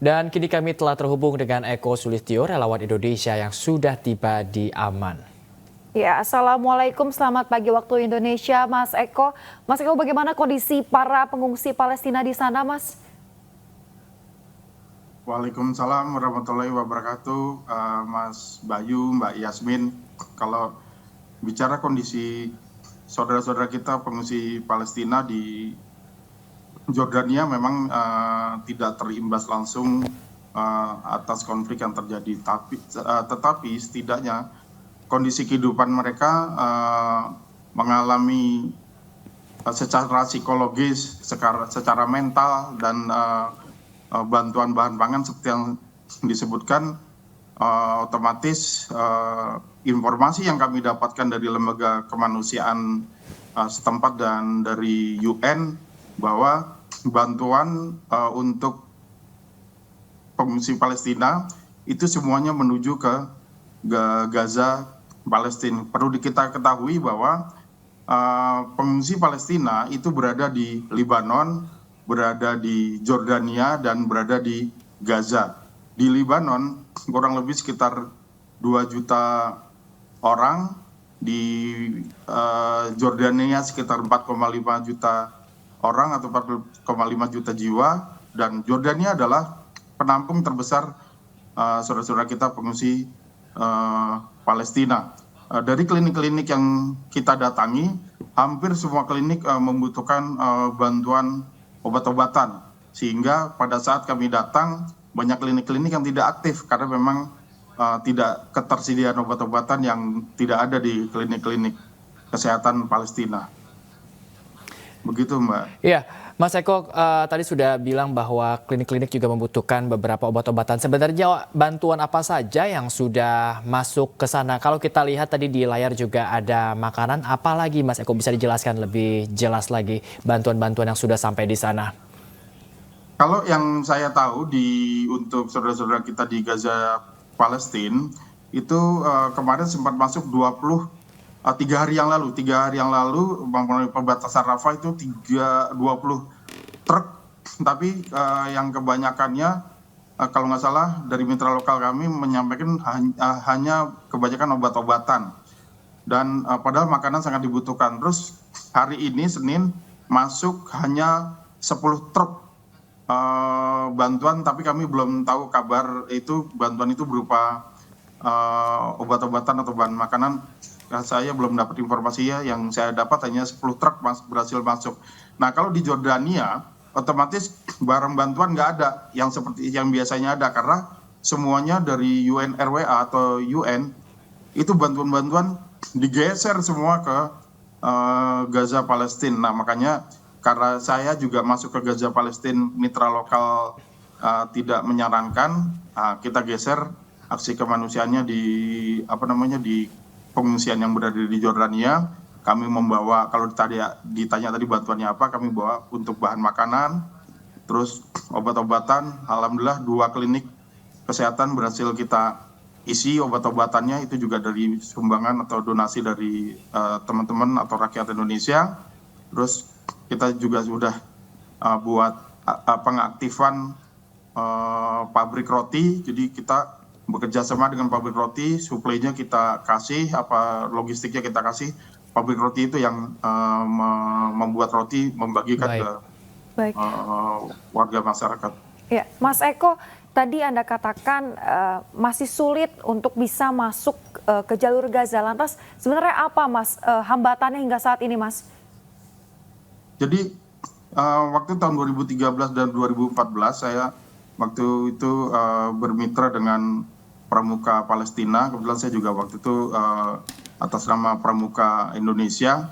Dan kini kami telah terhubung dengan Eko Sulistyo, relawan Indonesia yang sudah tiba di Amman. Ya, Assalamualaikum, selamat pagi waktu Indonesia, Mas Eko. Mas Eko, bagaimana kondisi para pengungsi Palestina di sana, Mas? Waalaikumsalam warahmatullahi wabarakatuh, Mas Bayu, Mbak Yasmin. Kalau bicara kondisi saudara-saudara kita pengungsi Palestina di Jordania memang tidak terimbas langsung atas konflik yang terjadi, tetapi setidaknya kondisi kehidupan mereka mengalami secara psikologis, secara mental dan bantuan bahan pangan seperti yang disebutkan, otomatis informasi yang kami dapatkan dari lembaga kemanusiaan setempat dan dari UN bahwa bantuan untuk pengungsi Palestina itu semuanya menuju ke Gaza, Palestina. Perlu kita ketahui bahwa pengungsi Palestina itu berada di Lebanon, berada di Jordania, dan berada di Gaza. Di Lebanon kurang lebih sekitar 2 juta orang, di Jordania sekitar 4,5 juta orang atau 4,5 juta jiwa, dan Jordania adalah penampung terbesar saudara-saudara kita pengungsi Palestina. Dari klinik-klinik yang kita datangi, hampir semua klinik membutuhkan bantuan obat-obatan, sehingga pada saat kami datang banyak klinik-klinik yang tidak aktif karena memang tidak ketersediaan obat-obatan yang tidak ada di klinik-klinik kesehatan Palestina. Begitu, Mbak. Iya, Mas Eko tadi sudah bilang bahwa klinik-klinik juga membutuhkan beberapa obat-obatan. Sebenarnya bantuan apa saja yang sudah masuk ke sana? Kalau kita lihat tadi di layar juga ada makanan, apa lagi Mas Eko bisa dijelaskan lebih jelas lagi bantuan-bantuan yang sudah sampai di sana? Kalau yang saya tahu untuk saudara-saudara kita di Gaza, Palestina, itu kemarin sempat masuk 3 hari yang lalu memenuhi perbatasan Rafah itu 20 truk, tapi yang kebanyakannya kalau nggak salah dari mitra lokal kami menyampaikan hanya kebanyakan obat-obatan, dan padahal makanan sangat dibutuhkan. Terus hari ini Senin masuk hanya 10 truk bantuan, tapi kami belum tahu kabar itu bantuan itu berupa obat-obatan atau bahan makanan. Saya belum dapat informasinya, yang saya dapat hanya 10 truk berhasil masuk. Nah, kalau di Jordania otomatis barang bantuan nggak ada yang seperti yang biasanya ada, karena semuanya dari UNRWA atau UN itu bantuan-bantuan digeser semua ke Gaza Palestina. Nah, makanya karena saya juga masuk ke Gaza Palestina, mitra lokal tidak menyarankan, kita geser aksi kemanusiaannya di pengungsian yang berada di Jordania. Kami membawa, kalau ditanya tadi bantuannya apa, kami bawa untuk bahan makanan, terus obat-obatan. Alhamdulillah 2 klinik kesehatan berhasil kita isi obat-obatannya, itu juga dari sumbangan atau donasi dari teman-teman atau rakyat Indonesia. Terus kita juga sudah buat pengaktifan pabrik roti, jadi kita bekerja sama dengan pabrik roti, suplainya kita kasih, logistiknya kita kasih. Pabrik roti itu yang membuat roti, membagikan ke warga masyarakat. Ya, Mas Eko, tadi Anda katakan masih sulit untuk bisa masuk ke jalur Gaza. Lantas sebenarnya apa, Mas, hambatannya hingga saat ini, Mas? Jadi waktu tahun 2013 dan 2014 saya waktu itu bermitra dengan Pramuka Palestina. Kebetulan saya juga waktu itu atas nama Pramuka Indonesia,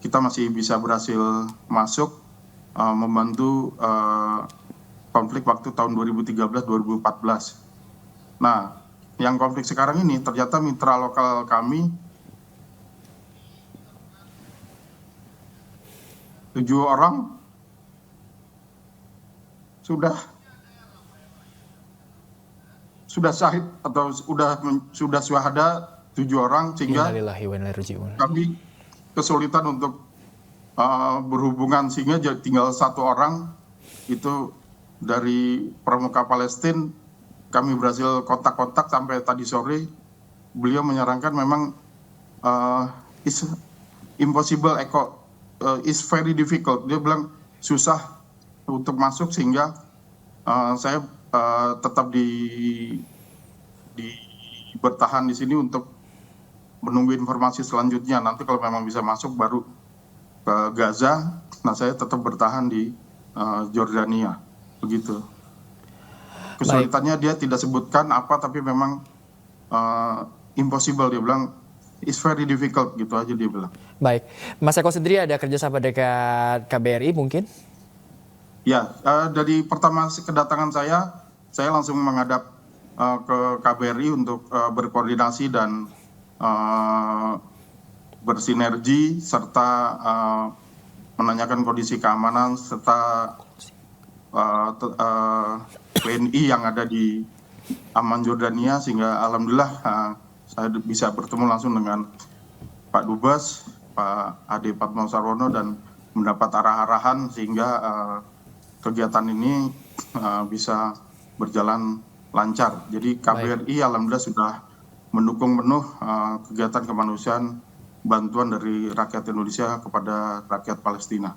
kita masih bisa berhasil masuk membantu konflik waktu tahun 2013-2014. Nah, yang konflik sekarang ini ternyata mitra lokal kami 7 orang sudah syahid atau sudah syuhada 7 orang, sehingga kami kesulitan untuk berhubungan, sehingga tinggal 1 orang itu dari pramuka Palestina kami berhasil kontak-kontak sampai tadi sore. Beliau menyarankan memang is impossible, is very difficult. Dia bilang susah untuk masuk, sehingga saya tetap bertahan di sini untuk menunggu informasi selanjutnya. Nanti kalau memang bisa masuk baru ke Gaza. Nah, saya tetap bertahan di Jordania, begitu. Kesulitannya dia tidak sebutkan apa, tapi memang impossible, dia bilang it's very difficult, gitu aja dia bilang. Baik, Mas Eko sendiri ada kerjasama dengan KBRI mungkin? Ya, dari pertama kedatangan saya langsung menghadap ke KBRI untuk berkoordinasi dan bersinergi, serta menanyakan kondisi keamanan, serta WNI yang ada di Amman Jordania, sehingga alhamdulillah saya bisa bertemu langsung dengan Pak Dubes, Pak Ade Padmo Sarwono, dan mendapat arah-arahan sehingga kegiatan ini bisa berjalan lancar. Jadi KBRI alhamdulillah sudah mendukung penuh kegiatan kemanusiaan bantuan dari rakyat Indonesia kepada rakyat Palestina.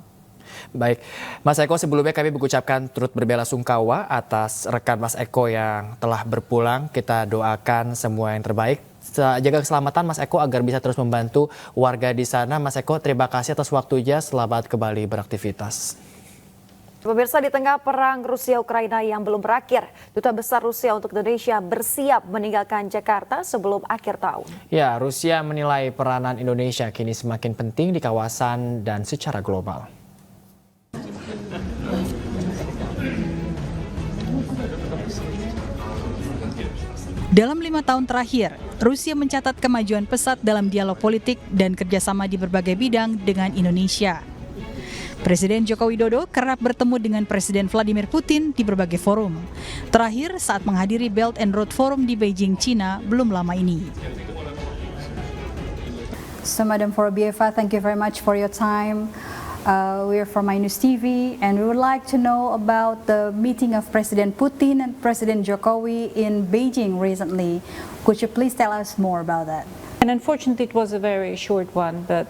Baik, Mas Eko, sebelumnya kami mengucapkan turut berbelasungkawa atas rekan Mas Eko yang telah berpulang. Kita doakan semua yang terbaik. Jaga keselamatan Mas Eko agar bisa terus membantu warga di sana. Mas Eko, terima kasih atas waktunya. Selamat kembali beraktivitas. Pemirsa, di tengah perang Rusia-Ukraina yang belum berakhir, Duta Besar Rusia untuk Indonesia bersiap meninggalkan Jakarta sebelum akhir tahun. Ya, Rusia menilai peranan Indonesia kini semakin penting di kawasan dan secara global. Dalam 5 tahun terakhir, Rusia mencatat kemajuan pesat dalam dialog politik dan kerjasama di berbagai bidang dengan Indonesia. Presiden Joko Widodo kerap bertemu dengan Presiden Vladimir Putin di berbagai forum. Terakhir saat menghadiri Belt and Road Forum di Beijing, China belum lama ini. So, Madam Vorobieva, thank you very much for your time. We are from iNews TV, and we would like to know about the meeting of President Putin and President Jokowi in Beijing recently. Could you please tell us more about that? And unfortunately, it was a very short one, but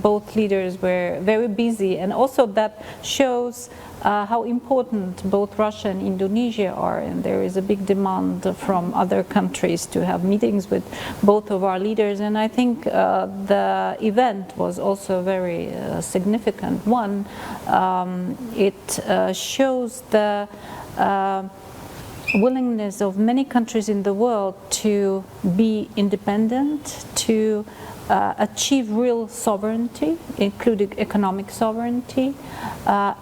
both leaders were very busy, and also that shows how important both Russia and Indonesia are, and there is a big demand from other countries to have meetings with both of our leaders, and I think the event was also a very significant one. It shows the willingness of many countries in the world to be independent, to achieve real sovereignty, including economic sovereignty,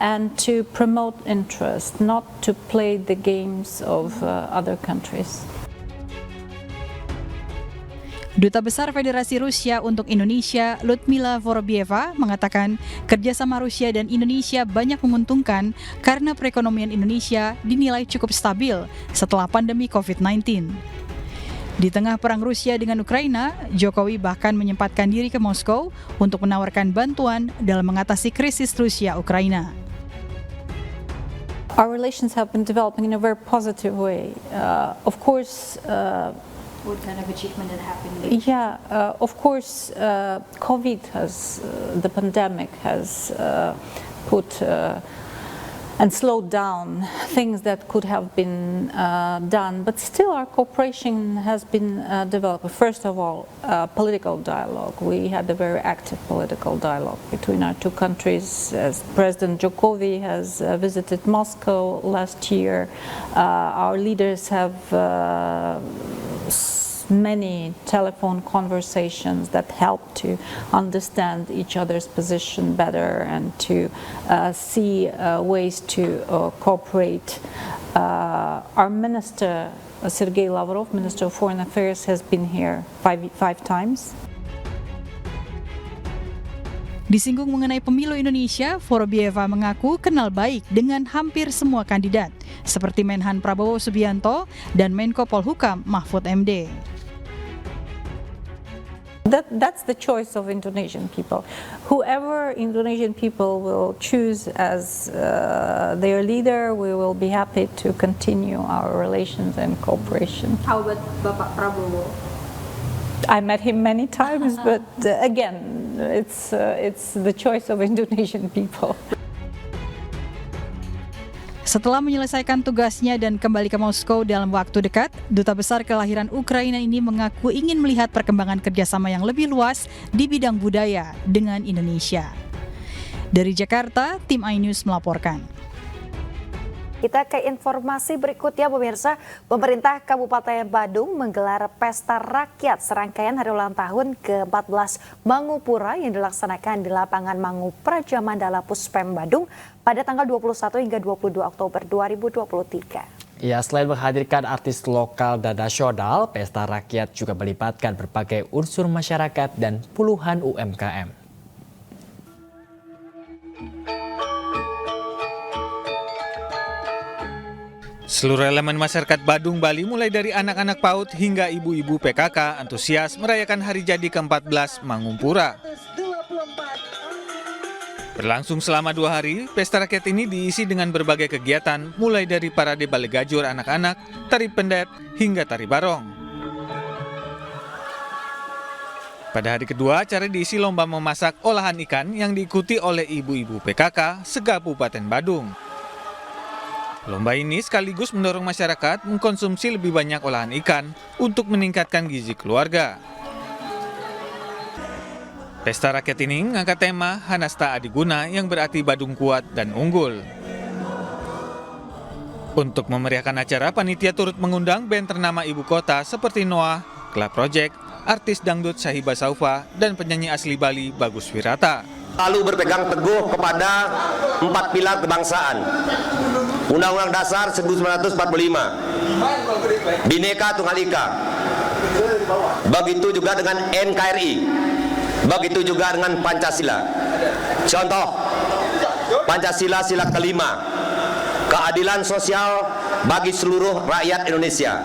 and to promote interest, not to play the games of other countries. Duta Besar Federasi Rusia untuk Indonesia, Ludmila Vorobieva, mengatakan kerjasama Rusia dan Indonesia banyak menguntungkan karena perekonomian Indonesia dinilai cukup stabil setelah pandemi COVID-19. Di tengah perang Rusia dengan Ukraina, Jokowi bahkan menyempatkan diri ke Moskow untuk menawarkan bantuan dalam mengatasi krisis Rusia-Ukraina. Our relations have been developing in a very positive way. Of course, What kind of achievement that happened? yeah, of course, COVID has, the pandemic has put and slowed down things that could have been done, but still our cooperation has been developed. First of all, political dialogue. We had a very active political dialogue between our two countries. As President Jokowi has visited Moscow last year, our leaders have many telephone conversations that help to understand each other's position better and to see ways to cooperate. Our minister, Sergei Lavrov, Minister of Foreign Affairs, has been here five times. Disinggung mengenai pemilu Indonesia, Vorobieva mengaku kenal baik dengan hampir semua kandidat, seperti Menhan Prabowo Subianto dan Menko Polhukam Mahfud MD. That's the choice of Indonesian people. Whoever Indonesian people will choose as their leader, we will be happy to continue our relations and cooperation. How about Bapak Prabowo? I met him many times, but again, it's the choice of Indonesian people. Setelah menyelesaikan tugasnya dan kembali ke Moskow dalam waktu dekat, Duta Besar kelahiran Ukraina ini mengaku ingin melihat perkembangan kerjasama yang lebih luas di bidang budaya dengan Indonesia. Dari Jakarta, tim iNews melaporkan. Kita ke informasi berikutnya pemirsa, pemerintah Kabupaten Badung menggelar pesta rakyat serangkaian hari ulang tahun ke-14 Mangupura yang dilaksanakan di lapangan Mangu Praja Mandala Puspem Badung pada tanggal 21 hingga 22 Oktober 2023. Ya, selain menghadirkan artis lokal dan nasional, pesta rakyat juga melibatkan berbagai unsur masyarakat dan puluhan UMKM. Seluruh elemen masyarakat Badung, Bali mulai dari anak-anak PAUD hingga ibu-ibu PKK antusias merayakan hari jadi ke-14 Mangupura. Berlangsung selama 2 hari, pesta rakyat ini diisi dengan berbagai kegiatan mulai dari parade bale gajur anak-anak, tari pendet, hingga tari barong. Pada hari kedua, acara diisi lomba memasak olahan ikan yang diikuti oleh ibu-ibu PKK se-Kabupaten Badung. Lomba ini sekaligus mendorong masyarakat mengkonsumsi lebih banyak olahan ikan untuk meningkatkan gizi keluarga. Pesta rakyat ini mengangkat tema Hanasta Adiguna yang berarti Badung kuat dan unggul. Untuk memeriahkan acara, panitia turut mengundang band ternama ibu kota seperti Noah, Club Project, artis dangdut Syahiba Saufa, dan penyanyi asli Bali Bagus Wirata. Lalu berpegang teguh kepada 4 pilar kebangsaan. Undang-Undang Dasar 1945, Bhinneka Tunggal Ika, begitu juga dengan NKRI, begitu juga dengan Pancasila. Contoh, Pancasila sila kelima, keadilan sosial bagi seluruh rakyat Indonesia.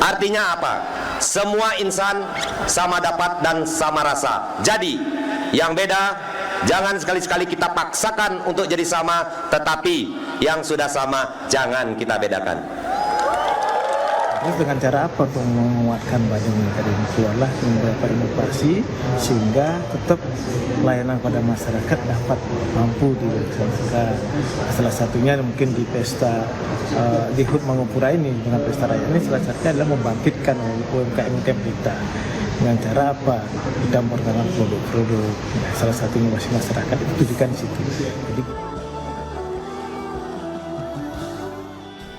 Artinya apa? Semua insan sama dapat dan sama rasa. Jadi, yang beda jangan sekali-sekali kita paksakan untuk jadi sama, tetapi yang sudah sama jangan kita bedakan. Terus dengan cara apa menguatkan Badung tadi? Keluarlah beberapa inovasi sehingga tetap layanan pada masyarakat dapat mampu dilaksanakan. Salah satunya mungkin di pesta di HUT Mangupura ini dengan pesta rakyat ini salah satunya adalah membangkitkan UMKM kita. Dengan cara apa? Kita memperkenalkan produk-produk. Nah, salah satu inovasi masyarakat itu juga di situ. Jadi,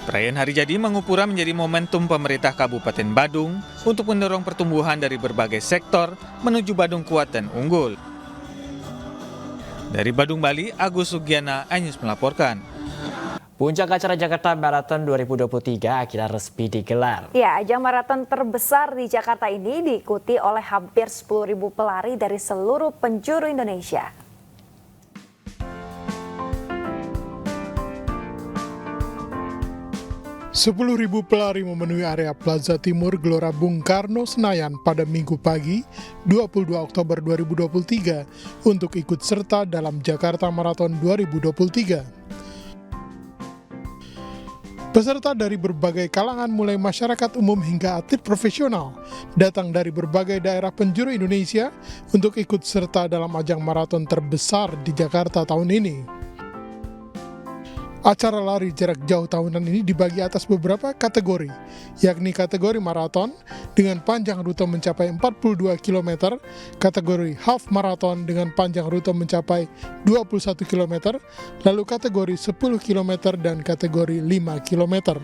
perayaan Hari Jadi Mangupura menjadi momentum pemerintah Kabupaten Badung untuk mendorong pertumbuhan dari berbagai sektor menuju Badung kuat dan unggul. Dari Badung, Bali, Agus Sugiana, iNews melaporkan. Puncak acara Jakarta Marathon 2023 akhirnya resmi digelar. Ya, ajang maraton terbesar di Jakarta ini diikuti oleh hampir 10.000 pelari dari seluruh penjuru Indonesia. Ribu pelari memenuhi area Plaza Timur Gelora Bung Karno Senayan pada Minggu pagi 22 Oktober 2023 untuk ikut serta dalam Jakarta Marathon 2023. Peserta dari berbagai kalangan mulai masyarakat umum hingga atlet profesional datang dari berbagai daerah penjuru Indonesia untuk ikut serta dalam ajang maraton terbesar di Jakarta tahun ini. Acara lari jarak jauh tahunan ini dibagi atas beberapa kategori, yakni kategori maraton dengan panjang rute mencapai 42 km, kategori half maraton dengan panjang rute mencapai 21 km, lalu kategori 10 km dan kategori 5 km.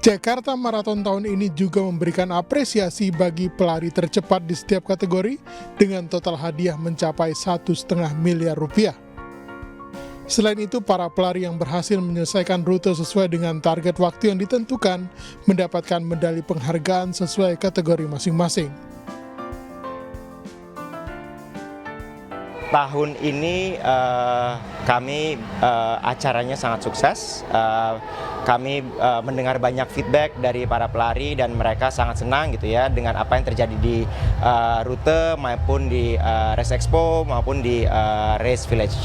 Jakarta Marathon tahun ini juga memberikan apresiasi bagi pelari tercepat di setiap kategori dengan total hadiah mencapai 1,5 miliar rupiah. Selain itu, para pelari yang berhasil menyelesaikan rute sesuai dengan target waktu yang ditentukan mendapatkan medali penghargaan sesuai kategori masing-masing. tahun ini kami acaranya sangat sukses. Kami mendengar banyak feedback dari para pelari dan mereka sangat senang gitu ya dengan apa yang terjadi di rute maupun di Race Expo maupun di Race Village.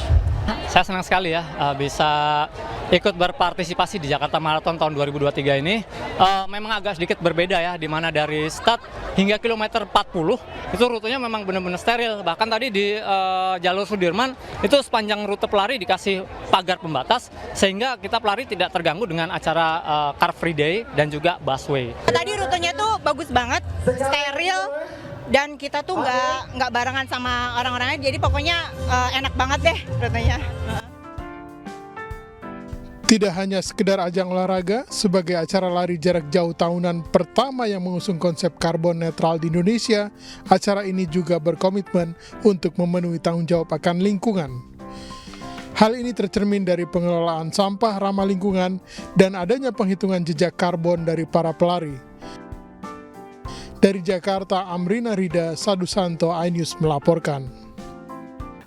Saya senang sekali ya bisa ikut berpartisipasi di Jakarta Marathon tahun 2023 ini. Memang agak sedikit berbeda ya, di mana dari start hingga kilometer 40 itu rutenya memang benar-benar steril. Bahkan tadi di jalur Sudirman itu sepanjang rute pelari dikasih pagar pembatas sehingga kita pelari tidak terganggu dengan acara Car Free Day dan juga busway. Tadi rutenya tuh bagus banget, steril. Dan kita tuh nggak barengan sama orang-orangnya, jadi pokoknya enak banget deh rutenya. Tidak hanya sekedar ajang olahraga, sebagai acara lari jarak jauh tahunan pertama yang mengusung konsep karbon netral di Indonesia, acara ini juga berkomitmen untuk memenuhi tanggung jawab akan lingkungan. Hal ini tercermin dari pengelolaan sampah ramah lingkungan dan adanya penghitungan jejak karbon dari para pelari. Dari Jakarta, Amrina Rida, Sadusanto, iNews melaporkan.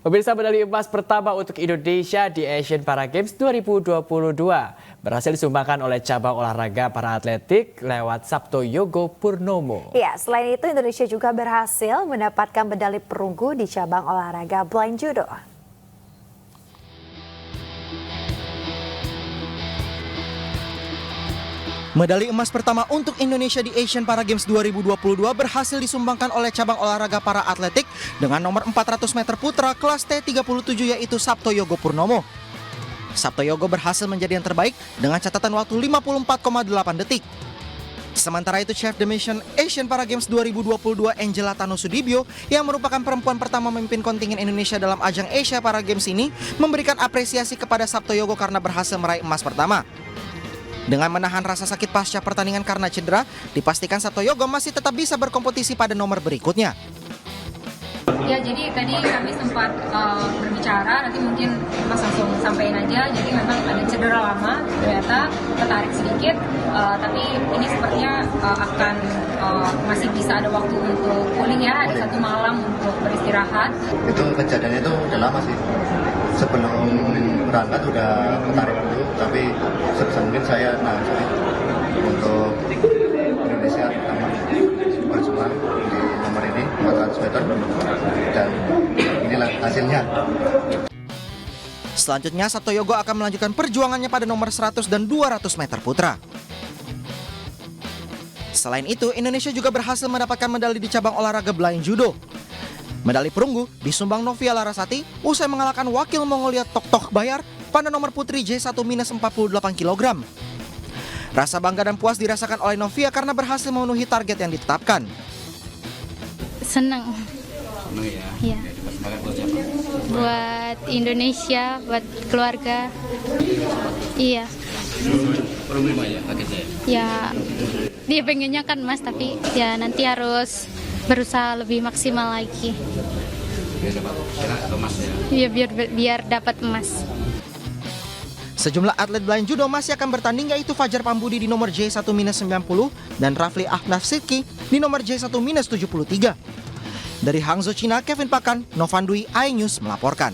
Pemirsa, medali emas pertama untuk Indonesia di Asian Para Games 2022 berhasil disumbangkan oleh cabang olahraga para atletik lewat Sabto Yogo Purnomo. Ya, selain itu Indonesia juga berhasil mendapatkan medali perunggu di cabang olahraga blind judo. Medali emas pertama untuk Indonesia di Asian Para Games 2022 berhasil disumbangkan oleh cabang olahraga para atletik dengan nomor 400 meter putra kelas T37 yaitu Sabto Yogo Purnomo. Sabto Yogo berhasil menjadi yang terbaik dengan catatan waktu 54,8 detik. Sementara itu Chef de Mission Asian Para Games 2022 Angela Tano Sudibyo yang merupakan perempuan pertama memimpin kontingen Indonesia dalam ajang Asia Para Games ini memberikan apresiasi kepada Sabto Yogo karena berhasil meraih emas pertama. Dengan menahan rasa sakit pasca pertandingan karena cedera, dipastikan Sabto Yogo masih tetap bisa berkompetisi pada nomor berikutnya. Ya, jadi tadi kami sempat berbicara, nanti mungkin Mas langsung sampaikan aja. Jadi memang ada cedera lama, ternyata tertarik sedikit, tapi ini sepertinya akan masih bisa ada waktu untuk pulling ya, ada 1 malam untuk beristirahat. Itu kejadiannya itu udah lama sih. Sebelum berangkat udah tertarik dulu, tapi sebisa mungkin saya untuk Indonesia pertama berjuang di nomor ini 400 meter dan inilah hasilnya. Selanjutnya Sabto Yogo akan melanjutkan perjuangannya pada nomor 100 dan 200 meter putra. Selain itu, Indonesia juga berhasil mendapatkan medali di cabang olahraga blind judo. Medali perunggu disumbang Novia Larasati usai mengalahkan wakil Mongolia Tok Bayar pada nomor putri J1-48 kg. Rasa bangga dan puas dirasakan oleh Novia karena berhasil memenuhi target yang ditetapkan. Senang. Ya. Buat Indonesia, buat keluarga. Iya. Ya, dia pengennya kan emas, tapi ya nanti harus berusaha lebih maksimal lagi. Ya, biar dapat emas. Sejumlah atlet blind judo masih akan bertanding yaitu Fajar Pambudi di nomor J1-90 dan Rafli Ahnaf Sidki di nomor J1-73. Dari Hangzhou, China, Kevin Pakan, Novan Dwi, iNews melaporkan.